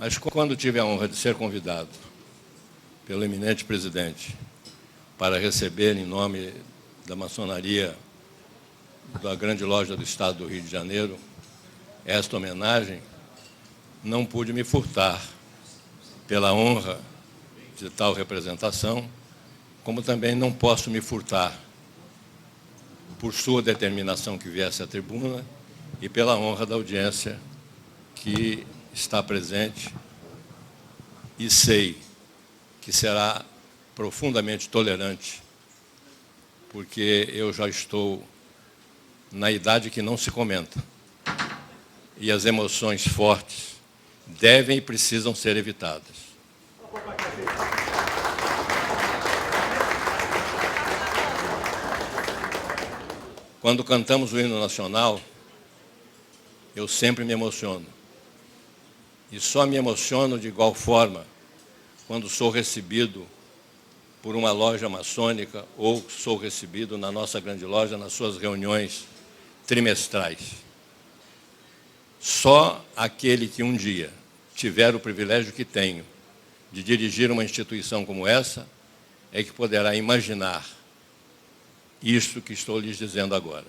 Mas quando tive a honra de ser convidado pelo eminente presidente para receber, em nome da maçonaria da Grande Loja do Estado do Rio de Janeiro, esta homenagem, não pude me furtar pela honra de tal representação, como também não posso me furtar por sua determinação que viesse à tribuna e pela honra da audiência que está presente, e sei que será profundamente tolerante, porque eu já estou na idade que não se comenta, e as emoções fortes devem e precisam ser evitadas. Quando cantamos o hino nacional, eu sempre me emociono. E só me emociono de igual forma quando sou recebido por uma loja maçônica ou sou recebido na nossa grande loja nas suas reuniões trimestrais. Só aquele que um dia tiver o privilégio que tenho de dirigir uma instituição como essa é que poderá imaginar isso que estou lhes dizendo agora.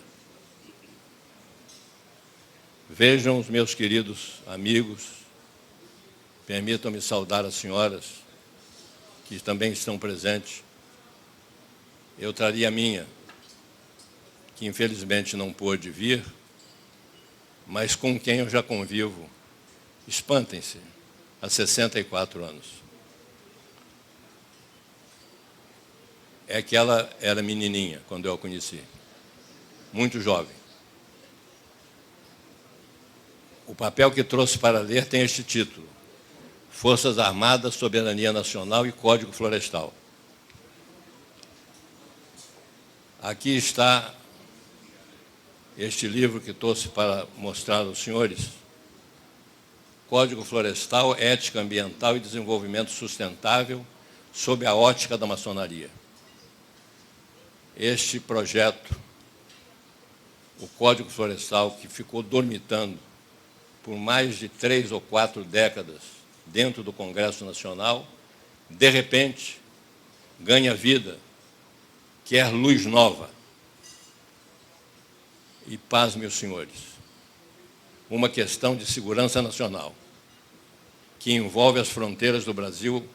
Vejam os meus queridos amigos, permitam-me saudar as senhoras que também estão presentes. Eu traria a minha, que infelizmente não pôde vir, mas com quem eu já convivo, espantem-se, há 64 anos. É que ela era menininha quando eu a conheci, muito jovem. O papel que trouxe para ler tem este título: Forças Armadas, Soberania Nacional e Código Florestal. Aqui está este livro que trouxe para mostrar aos senhores: Código Florestal, Ética Ambiental e Desenvolvimento Sustentável sob a ótica da maçonaria. Este projeto, o Código Florestal, que ficou dormitando por mais de 3 ou 4 décadas dentro do Congresso Nacional, de repente, ganha vida, quer luz nova. E paz, meus senhores, uma questão de segurança nacional, que envolve as fronteiras do Brasil,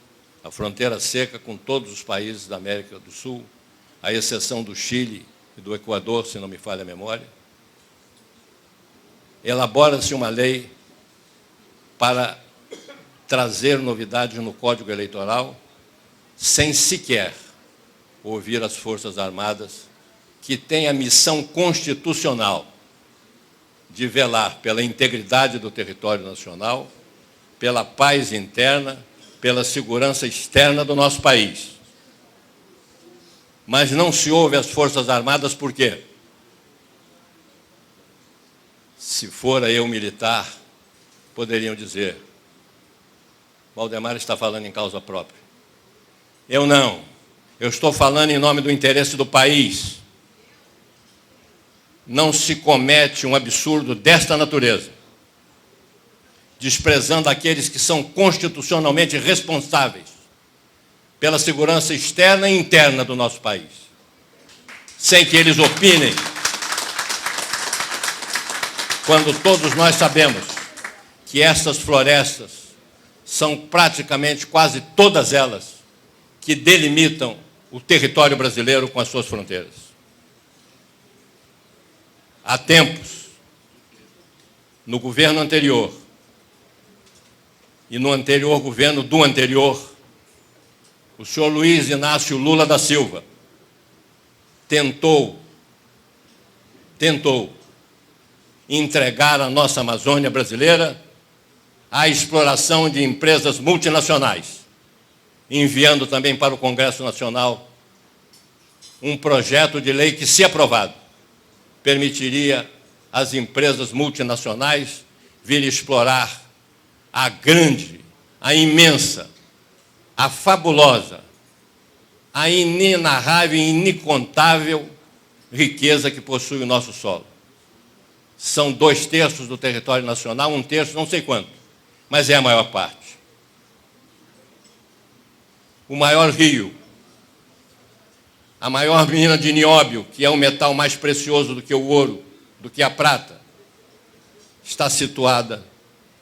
a fronteira seca com todos os países da América do Sul, à exceção do Chile e do Equador, se não me falha a memória. Elabora-se uma lei para trazer novidades no Código Eleitoral, sem sequer ouvir as Forças Armadas, que têm a missão constitucional de velar pela integridade do território nacional, pela paz interna, pela segurança externa do nosso país. Mas não se ouve as Forças Armadas por quê? Se fora eu militar, poderiam dizer: Valdemar está falando em causa própria. Eu não. Eu estou falando em nome do interesse do país. Não se comete um absurdo desta natureza, desprezando aqueles que são constitucionalmente responsáveis pela segurança externa e interna do nosso país, sem que eles opinem, quando todos nós sabemos que essas florestas são praticamente quase todas elas que delimitam o território brasileiro com as suas fronteiras. Há tempos, no governo anterior e no anterior governo do anterior, o senhor Luiz Inácio Lula da Silva tentou entregar a nossa Amazônia brasileira à exploração de empresas multinacionais, enviando também para o Congresso Nacional um projeto de lei que, se aprovado, permitiria às empresas multinacionais virem explorar a grande, a imensa, a fabulosa, a inenarrável e incontável riqueza que possui o nosso solo. São 2/3 do território nacional, 1/3, não sei quanto, mas é a maior parte. O maior rio, a maior mina de nióbio, que é um metal mais precioso do que o ouro, do que a prata, está situada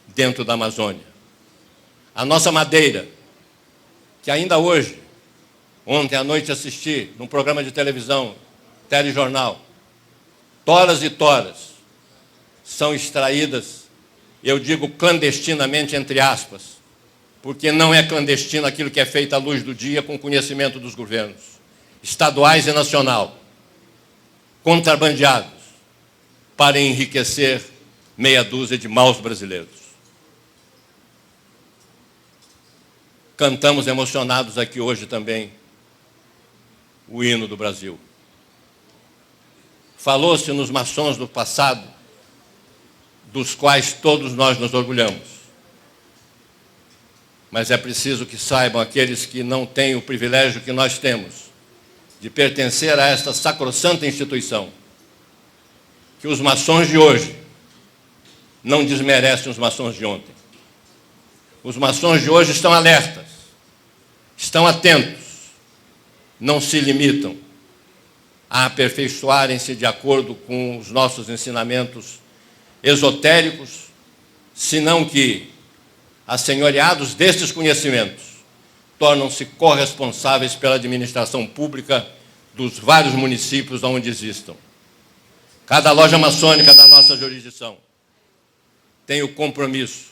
dentro da Amazônia. A nossa madeira, que ainda hoje, ontem à noite assisti num programa de televisão, telejornal, toras e toras são extraídas, eu digo clandestinamente entre aspas, porque não é clandestino aquilo que é feito à luz do dia com conhecimento dos governos, estaduais e nacional, contrabandeados, para enriquecer meia dúzia de maus brasileiros. Cantamos emocionados aqui hoje também o hino do Brasil. Falou-se nos maçons do passado, dos quais todos nós nos orgulhamos. Mas é preciso que saibam aqueles que não têm o privilégio que nós temos de pertencer a esta sacrossanta instituição, que os maçons de hoje não desmerecem os maçons de ontem. Os maçons de hoje estão alertas, estão atentos, não se limitam a aperfeiçoarem-se de acordo com os nossos ensinamentos esotéricos, senão que, assenhoreados destes conhecimentos, tornam-se corresponsáveis pela administração pública dos vários municípios onde existam. Cada loja maçônica da nossa jurisdição tem o compromisso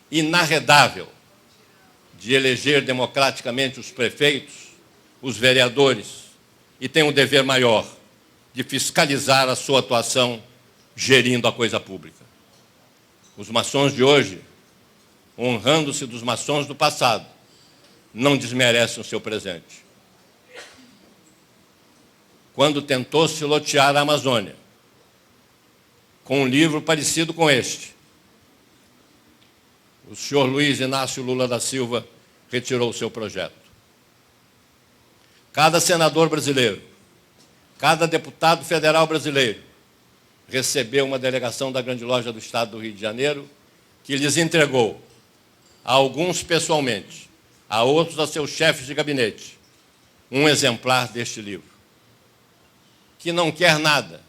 inarredável de eleger democraticamente os prefeitos, os vereadores, e tem um dever maior de fiscalizar a sua atuação gerindo a coisa pública. Os maçons de hoje, honrando-se dos maçons do passado, não desmerecem o seu presente. Quando tentou-se lotear a Amazônia, com um livro parecido com este, o senhor Luiz Inácio Lula da Silva retirou o seu projeto. Cada senador brasileiro, cada deputado federal brasileiro recebeu uma delegação da Grande Loja do Estado do Rio de Janeiro, que lhes entregou, a alguns pessoalmente, a outros a seus chefes de gabinete, um exemplar deste livro, que não quer nada,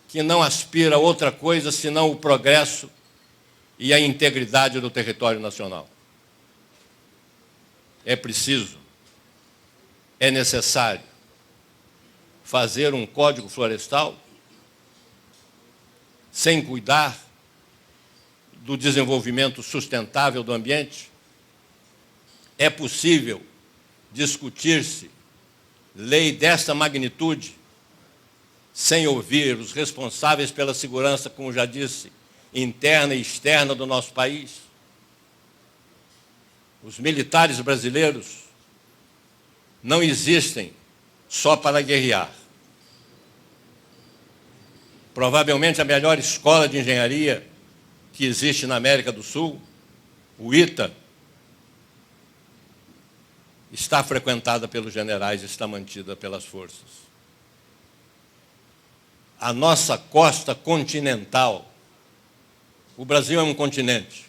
que não aspira a outra coisa senão o progresso e a integridade do território nacional. É preciso, é necessário fazer um código florestal sem cuidar do desenvolvimento sustentável do ambiente? É possível discutir-se lei desta magnitude sem ouvir os responsáveis pela segurança, como já disse, interna e externa do nosso país? Os militares brasileiros não existem só para guerrear. Provavelmente a melhor escola de engenharia que existe na América do Sul, o ITA, está frequentada pelos generais, está mantida pelas forças. A nossa costa continental, o Brasil é um continente.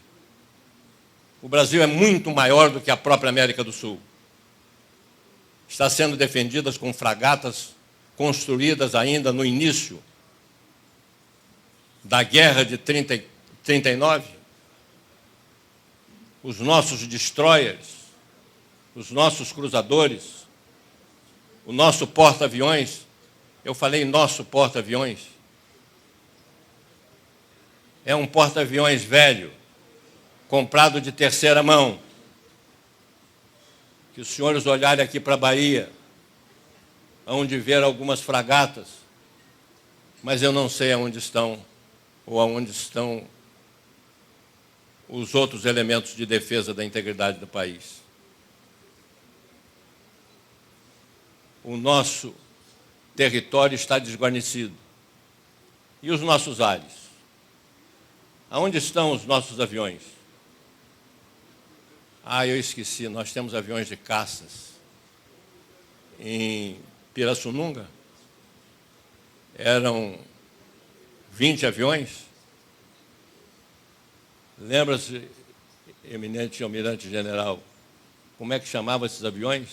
O Brasil é muito maior do que a própria América do Sul. Está sendo defendidas com fragatas construídas ainda no início da guerra de 39. Os nossos destroyers, os nossos cruzadores, o nosso porta-aviões, eu falei nosso porta-aviões, é um porta-aviões velho, comprado de terceira mão. Que os senhores olharem aqui para a Bahia, onde ver algumas fragatas, mas eu não sei aonde estão, ou aonde estão os outros elementos de defesa da integridade do país. O nosso território está desguarnecido. E os nossos ares? Aonde estão os nossos aviões? Ah, eu esqueci, nós temos aviões de caças em Pirassununga. Eram 20 aviões. Lembra-se eminente almirante general, como é que chamava esses aviões?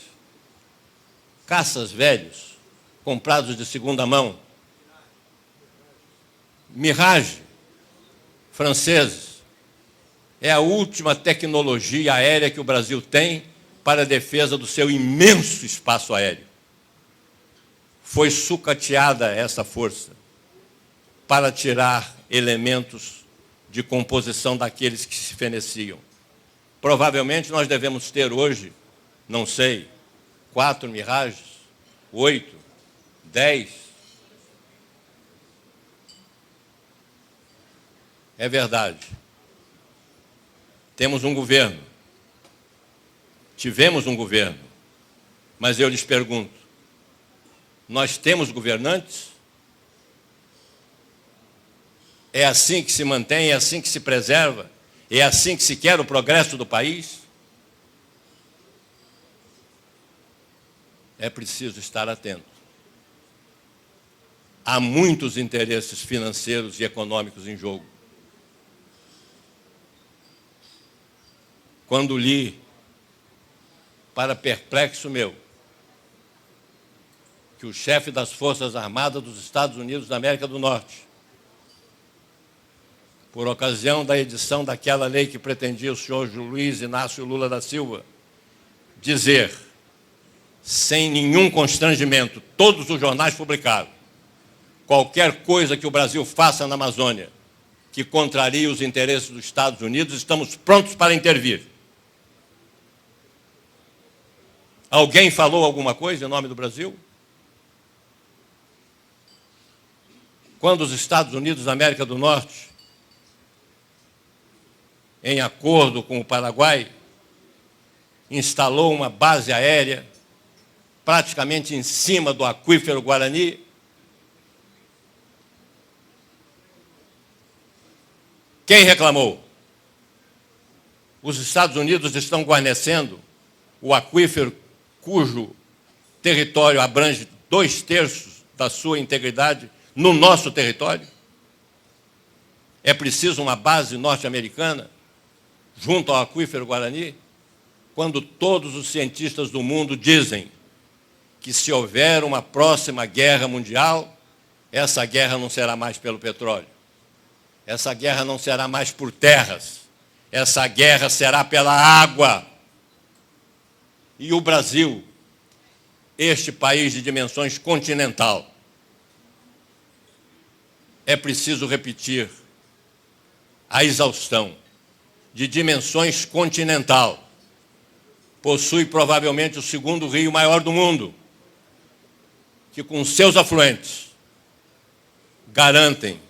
Caças velhos, comprados de segunda mão. Mirage, franceses. É a última tecnologia aérea que o Brasil tem para a defesa do seu imenso espaço aéreo. Foi sucateada essa força para tirar elementos de composição daqueles que se feneciam. Provavelmente nós devemos ter hoje, não sei, 4 Mirages, 8, 10. É verdade. Temos um governo. Tivemos um governo. Mas eu lhes pergunto, nós temos governantes? É assim que se mantém, é assim que se preserva? É assim que se quer o progresso do país? É preciso estar atento. Há muitos interesses financeiros e econômicos em jogo. Quando li, para perplexo meu, que o chefe das Forças Armadas dos Estados Unidos da América do Norte, por ocasião da edição daquela lei que pretendia o senhor Luiz Inácio Lula da Silva, dizer, sem nenhum constrangimento, todos os jornais publicaram, qualquer coisa que o Brasil faça na Amazônia que contrarie os interesses dos Estados Unidos, estamos prontos para intervir. Alguém falou alguma coisa em nome do Brasil? Quando os Estados Unidos da América do Norte, em acordo com o Paraguai, instalou uma base aérea praticamente em cima do aquífero Guarani, quem reclamou? Os Estados Unidos estão guarnecendo o aquífero cujo território abrange 2/3 da sua integridade no nosso território? É preciso uma base norte-americana junto ao aquífero Guarani? Quando todos os cientistas do mundo dizem que se houver uma próxima guerra mundial, essa guerra não será mais pelo petróleo, essa guerra não será mais por terras, essa guerra será pela água. E o Brasil, este país de dimensões continental, é preciso repetir a exaustão, de dimensões continental, possui provavelmente o segundo rio maior do mundo, que com seus afluentes garantem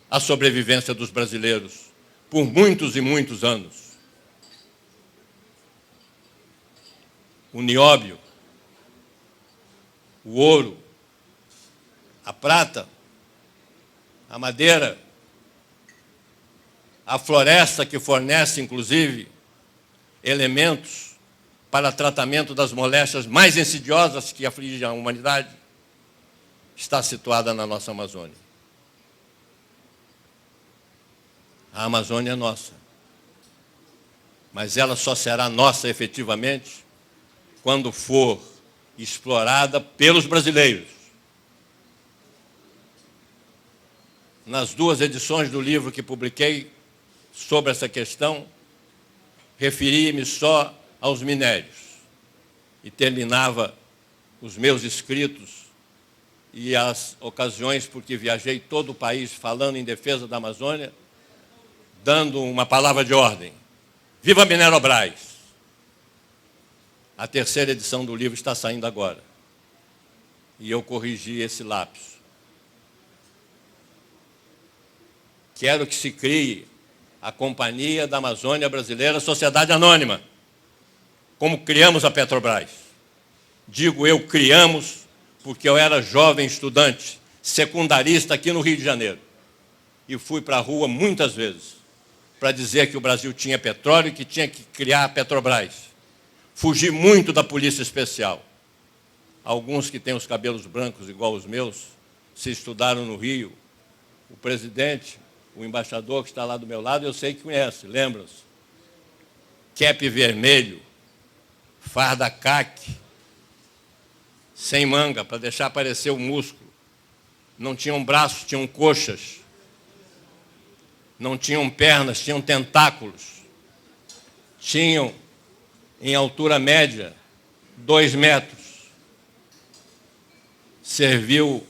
a sobrevivência dos brasileiros por muitos e muitos anos. O nióbio, o ouro, a prata, a madeira, a floresta que fornece, inclusive, elementos para tratamento das moléstias mais insidiosas que afligem a humanidade, está situada na nossa Amazônia. A Amazônia é nossa, mas ela só será nossa efetivamente quando for explorada pelos brasileiros. Nas 2 edições do livro que publiquei sobre essa questão, referi-me só aos minérios e terminava os meus escritos e as ocasiões porque viajei todo o país falando em defesa da Amazônia, dando uma palavra de ordem. Viva Minerobras! A 3ª edição do livro está saindo agora. E eu corrigi esse lapso. Quero que se crie a Companhia da Amazônia Brasileira Sociedade Anônima, como criamos a Petrobras. Digo eu, criamos, porque eu era jovem estudante, secundarista aqui no Rio de Janeiro. E fui para a rua muitas vezes para dizer que o Brasil tinha petróleo e que tinha que criar a Petrobras. Fugi muito da polícia especial. Alguns que têm os cabelos brancos igual os meus, se estudaram no Rio. O presidente, o embaixador que está lá do meu lado, eu sei que conhece, lembram-se. cap vermelho, farda caque, sem manga, para deixar aparecer o músculo. Não tinham braços, tinham coxas. Não tinham pernas, tinham tentáculos. Tinham, em altura média, 2 metros. Serviu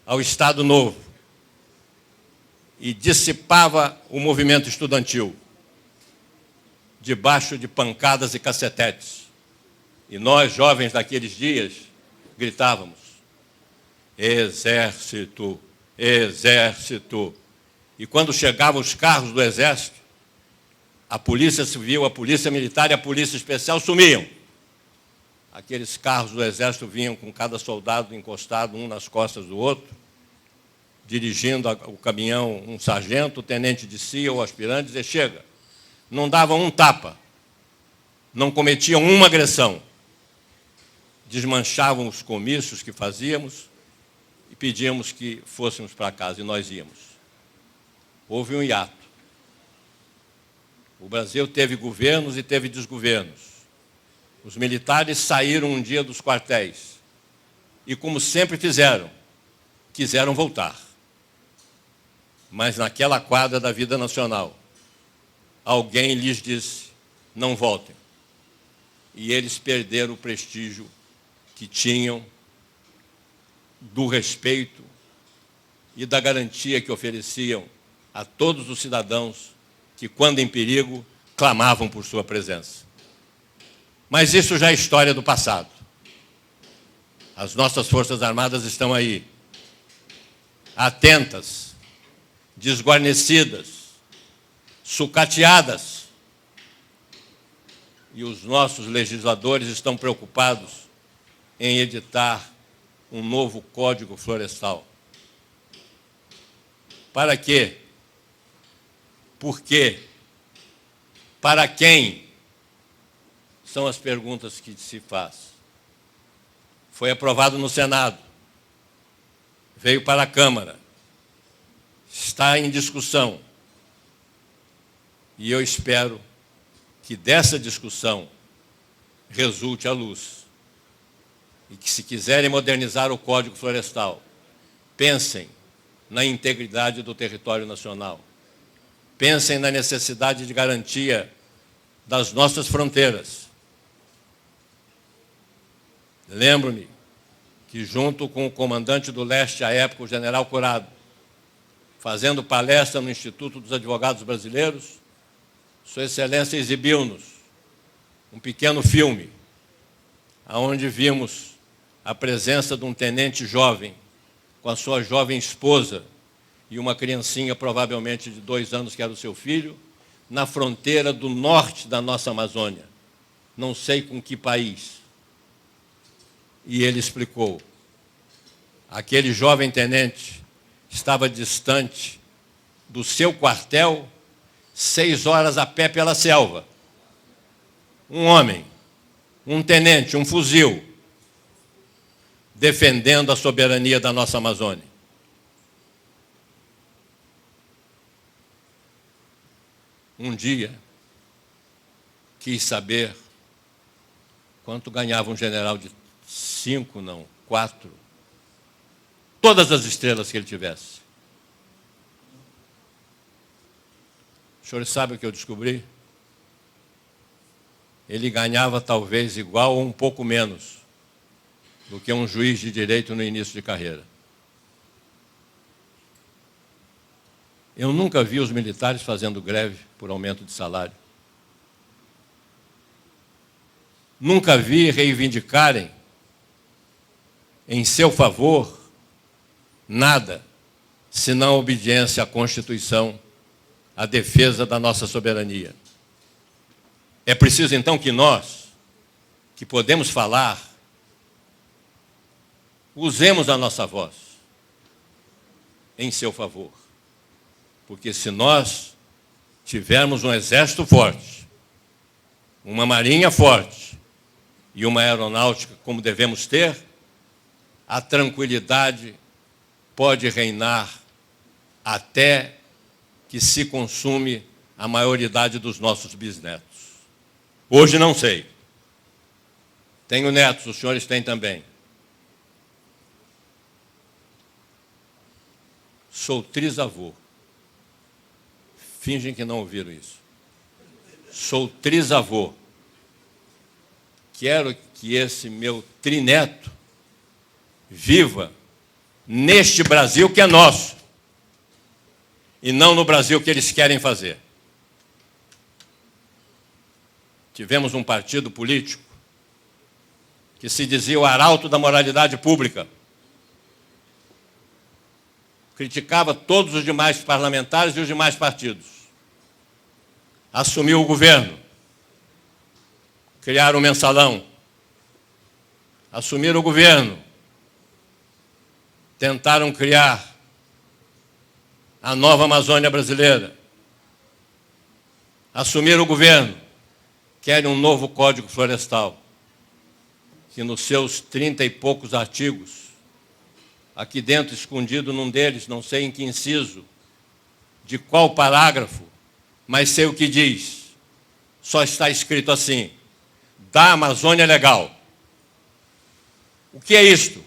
ao Estado Novo e dissipava o movimento estudantil, debaixo de pancadas e cacetetes. E nós, jovens daqueles dias, gritávamos: Exército, Exército. E quando chegavam os carros do Exército, a Polícia Civil, a Polícia Militar e a Polícia Especial sumiam. Aqueles carros do Exército vinham com cada soldado encostado, um nas costas do outro, dirigindo o caminhão um sargento, o tenente de CIA ou aspirante, e chega. Não davam um tapa, não cometiam uma agressão. Desmanchavam os comícios que fazíamos e pedíamos que fôssemos para casa, e nós íamos. Houve um hiato. O Brasil teve governos e teve desgovernos. Os militares saíram um dia dos quartéis e, como sempre fizeram, quiseram voltar. Mas naquela quadra da vida nacional, alguém lhes disse: não voltem. E eles perderam o prestígio que tinham do respeito e da garantia que ofereciam a todos os cidadãos que, quando em perigo, clamavam por sua presença. Mas isso já é história do passado. As nossas Forças Armadas estão aí, atentas, desguarnecidas, sucateadas. E os nossos legisladores estão preocupados em editar um novo Código Florestal. Para quê? Por quê? Para quem? São as perguntas que se faz. Foi aprovado no Senado, veio para a Câmara, está em discussão. E eu espero que dessa discussão resulte a luz. E que, se quiserem modernizar o Código Florestal, pensem na integridade do território nacional. Pensem na necessidade de garantia das nossas fronteiras. Lembro-me que, junto com o comandante do Leste, à época, o general Curado, fazendo palestra no Instituto dos Advogados Brasileiros, Sua Excelência exibiu-nos um pequeno filme, onde vimos a presença de um tenente jovem, com a sua jovem esposa e uma criancinha, provavelmente de 2 anos, que era o seu filho, na fronteira do norte da nossa Amazônia. Não sei com que país. E ele explicou. Aquele jovem tenente estava distante do seu quartel 6 horas a pé pela selva. Um homem, um tenente, um fuzil, defendendo a soberania da nossa Amazônia. Um dia, quis saber quanto ganhava um general de 5, não, 4. Todas as estrelas que ele tivesse. O senhor sabe o que eu descobri? Ele ganhava talvez igual ou um pouco menos do que um juiz de direito no início de carreira. Eu nunca vi os militares fazendo greve por aumento de salário. Nunca vi reivindicarem em seu favor nada, senão a obediência à Constituição, a defesa da nossa soberania. É preciso, então, que nós, que podemos falar, usemos a nossa voz em seu favor. Porque se nós tivermos um exército forte, uma marinha forte e uma aeronáutica como devemos ter, a tranquilidade pode reinar até que se consume a maioridade dos nossos bisnetos. Hoje não sei. Tenho netos, os senhores têm também. Sou trisavô. Fingem que não ouviram isso. Sou trisavô. Quero que esse meu trineto viva neste Brasil que é nosso, e não no Brasil que eles querem fazer. Tivemos um partido político que se dizia o arauto da moralidade pública. Criticava todos os demais parlamentares e os demais partidos. Assumiu o governo. Criaram o mensalão. Assumiram o governo. Tentaram criar a nova Amazônia brasileira. Assumiram o governo. Querem um novo Código Florestal, que nos seus 30 e poucos artigos, aqui dentro, escondido num deles, não sei em que inciso, de qual parágrafo, mas sei o que diz. Só está escrito assim: da Amazônia Legal. O que é isto?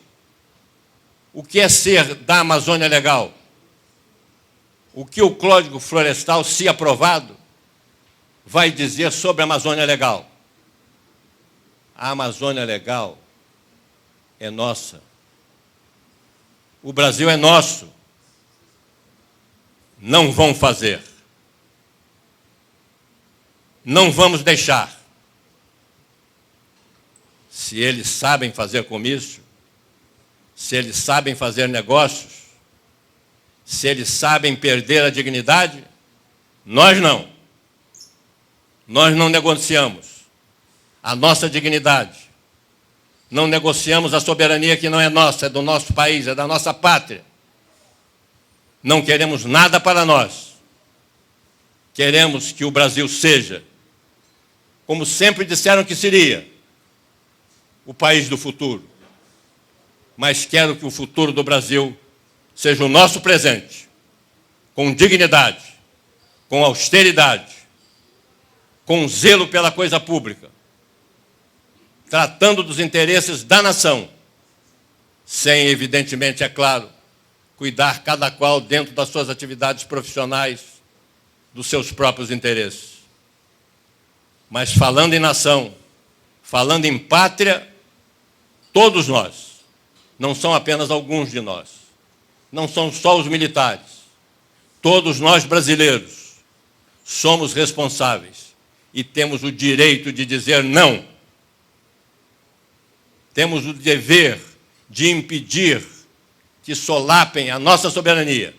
O que é ser da Amazônia Legal? O que o Código Florestal, se aprovado, vai dizer sobre a Amazônia Legal? A Amazônia Legal é nossa. O Brasil é nosso. Não vão fazer. Não vamos deixar. Se eles sabem fazer comício, se eles sabem fazer negócios, se eles sabem perder a dignidade, nós não. Nós não negociamos a nossa dignidade. Não negociamos a soberania que não é nossa, é do nosso país, é da nossa pátria. Não queremos nada para nós. Queremos que o Brasil seja, como sempre disseram que seria, o país do futuro. Mas quero que o futuro do Brasil seja o nosso presente, com dignidade, com austeridade, com zelo pela coisa pública, tratando dos interesses da nação, sem, evidentemente, é claro, cuidar cada qual dentro das suas atividades profissionais, dos seus próprios interesses. Mas falando em nação, falando em pátria, todos nós, não são apenas alguns de nós, não são só os militares, todos nós brasileiros somos responsáveis e temos o direito de dizer não. Temos o dever de impedir que solapem a nossa soberania.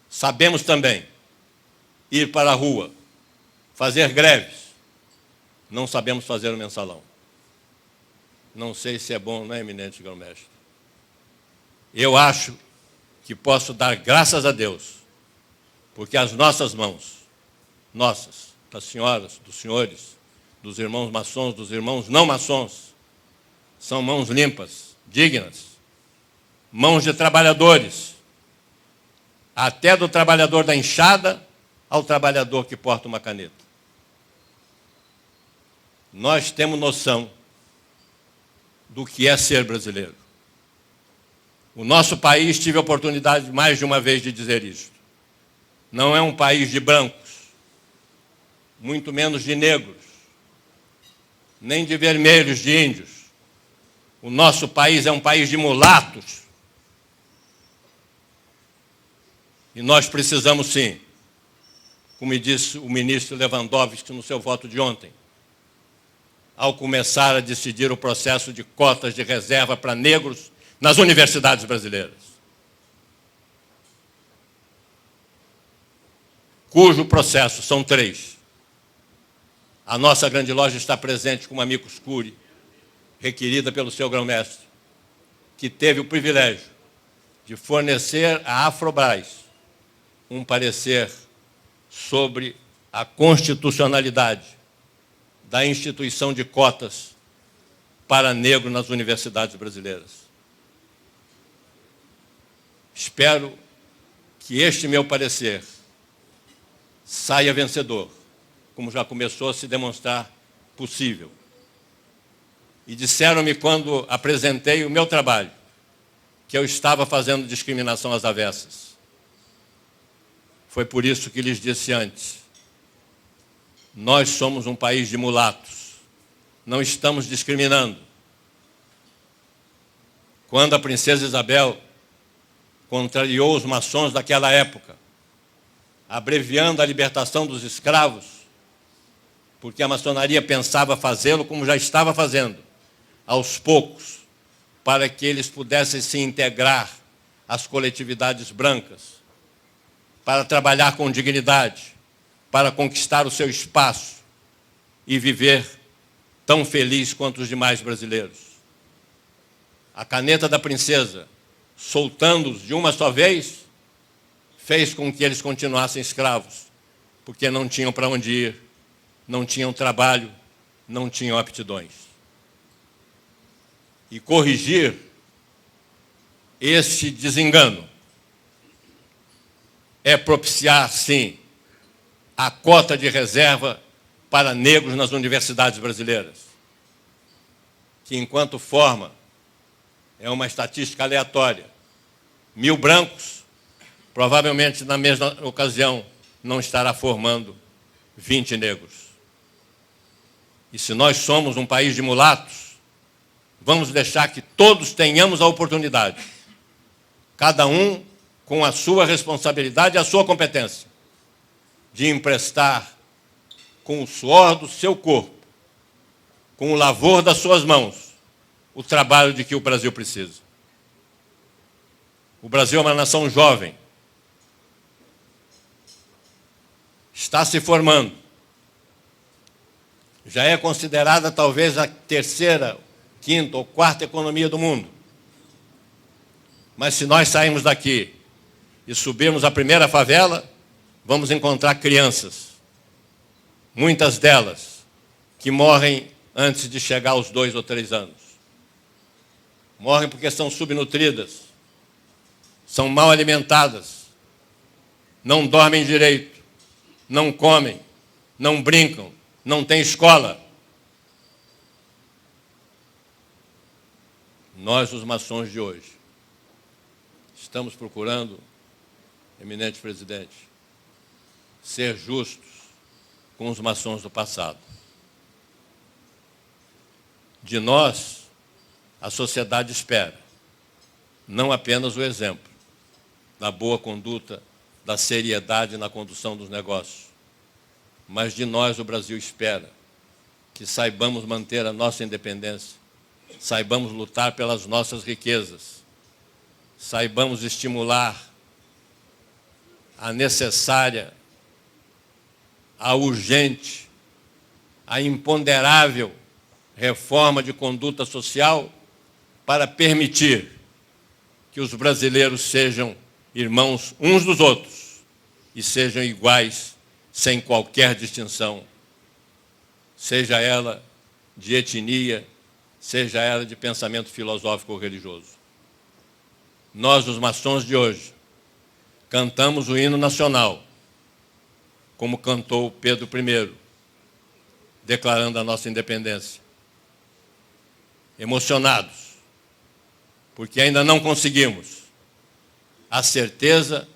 Sabemos também ir para a rua, fazer greves. Não sabemos fazer o mensalão. Não sei se é bom, não é, eminente grão-mestre? Eu acho que posso dar graças a Deus, porque as nossas mãos, nossas, das senhoras, dos senhores, dos irmãos maçons, dos irmãos não maçons, são mãos limpas, dignas, mãos de trabalhadores, até do trabalhador da enxada ao trabalhador que porta uma caneta. Nós temos noção do que é ser brasileiro. O nosso país, tive a oportunidade mais de uma vez de dizer isto, não é um país de brancos, muito menos de negros, nem de vermelhos, de índios. O nosso país é um país de mulatos. E nós precisamos, sim, como disse o ministro Lewandowski no seu voto de ontem, ao começar a decidir o processo de cotas de reserva para negros nas universidades brasileiras, cujo processo são 3. A nossa grande loja está presente com uma amicus curiae, requerida pelo seu grão-mestre, que teve o privilégio de fornecer à Afrobras um parecer sobre a constitucionalidade da instituição de cotas para negro nas universidades brasileiras. Espero que este meu parecer saia vencedor como já começou a se demonstrar possível. E disseram-me, quando apresentei o meu trabalho, que eu estava fazendo discriminação às avessas. Foi por isso que lhes disse antes: nós somos um país de mulatos, não estamos discriminando. Quando a princesa Isabel contrariou os maçons daquela época, abreviando a libertação dos escravos, porque a maçonaria pensava fazê-lo como já estava fazendo, aos poucos, para que eles pudessem se integrar às coletividades brancas, para trabalhar com dignidade, para conquistar o seu espaço e viver tão feliz quanto os demais brasileiros. A caneta da princesa, soltando-os de uma só vez, fez com que eles continuassem escravos, porque não tinham para onde ir, não tinham trabalho, não tinham aptidões. E corrigir este desengano é propiciar, sim, a cota de reserva para negros nas universidades brasileiras, que, enquanto forma, é uma estatística aleatória. 1000 brancos, provavelmente na mesma ocasião, não estará formando 20 negros. E se nós somos um país de mulatos, vamos deixar que todos tenhamos a oportunidade, cada um com a sua responsabilidade e a sua competência, de emprestar com o suor do seu corpo, com o lavor das suas mãos, o trabalho de que o Brasil precisa. O Brasil é uma nação jovem, está se formando, já é considerada talvez a terceira, quinta ou quarta economia do mundo. Mas se nós sairmos daqui e subirmos a primeira favela, vamos encontrar crianças, muitas delas, que morrem antes de chegar aos 2 ou 3 anos. Morrem porque são subnutridas, são mal alimentadas, não dormem direito, não comem, não brincam, não têm escola. Nós, os maçons de hoje, estamos procurando, eminente presidente, ser justos com os maçons do passado. De nós, a sociedade espera não apenas o exemplo da boa conduta, da seriedade na condução dos negócios, mas de nós o Brasil espera que saibamos manter a nossa independência, saibamos lutar pelas nossas riquezas, saibamos estimular a necessária, a urgente, a imponderável reforma de conduta social para permitir que os brasileiros sejam irmãos uns dos outros e sejam iguais sem qualquer distinção, seja ela de etnia, seja ela de pensamento filosófico ou religioso. Nós, os maçons de hoje, cantamos o hino nacional, como cantou Pedro I, declarando a nossa independência. Emocionados, porque ainda não conseguimos a certeza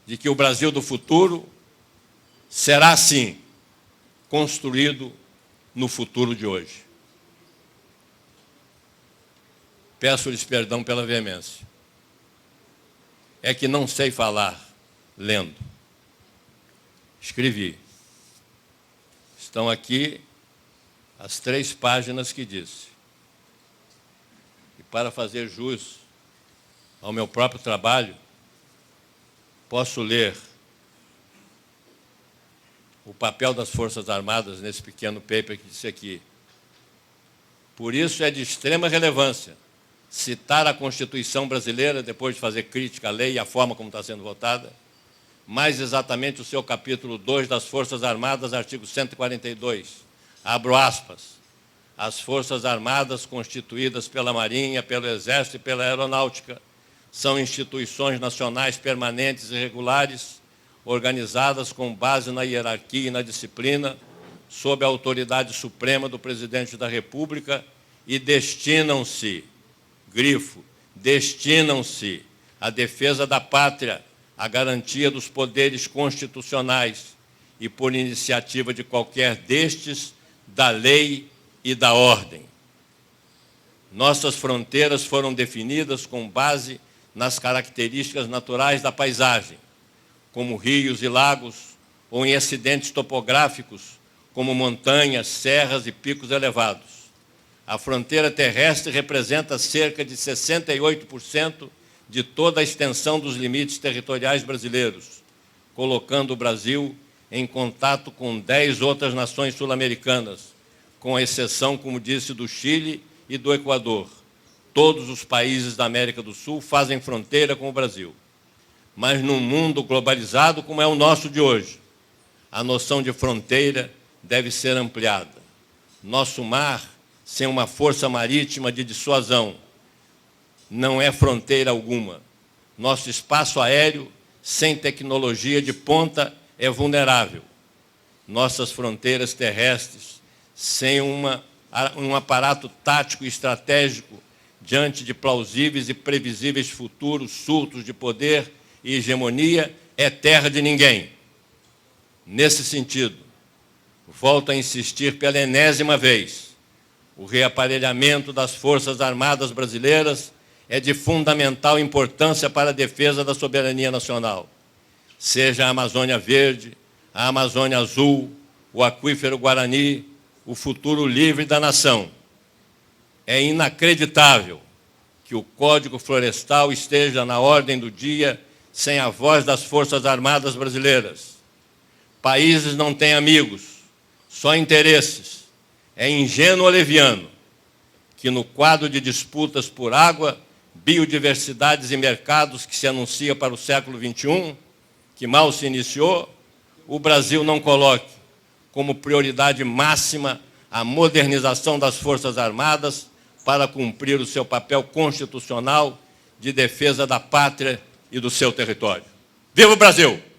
de que o Brasil do futuro será, sim, construído no futuro de hoje. Peço-lhes perdão pela veemência. É que não sei falar lendo. Escrevi. Estão aqui as 3 páginas que disse. E para fazer jus ao meu próprio trabalho, posso ler o papel das Forças Armadas nesse pequeno paper que disse aqui. Por isso é de extrema relevância citar a Constituição brasileira, depois de fazer crítica à lei e à forma como está sendo votada, mais exatamente o seu capítulo 2 das Forças Armadas, artigo 142. Abro aspas. As Forças Armadas constituídas pela Marinha, pelo Exército e pela Aeronáutica são instituições nacionais permanentes e regulares, organizadas com base na hierarquia e na disciplina, sob a autoridade suprema do Presidente da República e destinam-se, grifo, destinam-se à defesa da pátria, à garantia dos poderes constitucionais e, por iniciativa de qualquer destes, da lei e da ordem. Nossas fronteiras foram definidas com base nas características naturais da paisagem, como rios e lagos, ou em acidentes topográficos, como montanhas, serras e picos elevados. A fronteira terrestre representa cerca de 68% de toda a extensão dos limites territoriais brasileiros, colocando o Brasil em contato com 10 outras nações sul-americanas, com exceção, como disse, do Chile e do Equador. Todos os países da América do Sul fazem fronteira com o Brasil. Mas num mundo globalizado como é o nosso de hoje, a noção de fronteira deve ser ampliada. Nosso mar, sem uma força marítima de dissuasão, não é fronteira alguma. Nosso espaço aéreo, sem tecnologia de ponta, é vulnerável. Nossas fronteiras terrestres, sem um aparato tático e estratégico diante de plausíveis e previsíveis futuros surtos de poder e hegemonia, é terra de ninguém. Nesse sentido, volto a insistir pela enésima vez, o reaparelhamento das Forças Armadas brasileiras é de fundamental importância para a defesa da soberania nacional. Seja a Amazônia Verde, a Amazônia Azul, o Aquífero Guarani, o futuro livre da nação. É inacreditável que o Código Florestal esteja na ordem do dia sem a voz das Forças Armadas brasileiras. Países não têm amigos, só interesses. É ingênuo leviano que no quadro de disputas por água, biodiversidades e mercados que se anuncia para o século XXI, que mal se iniciou, o Brasil não coloque como prioridade máxima a modernização das Forças Armadas para cumprir o seu papel constitucional de defesa da pátria e do seu território. Viva o Brasil!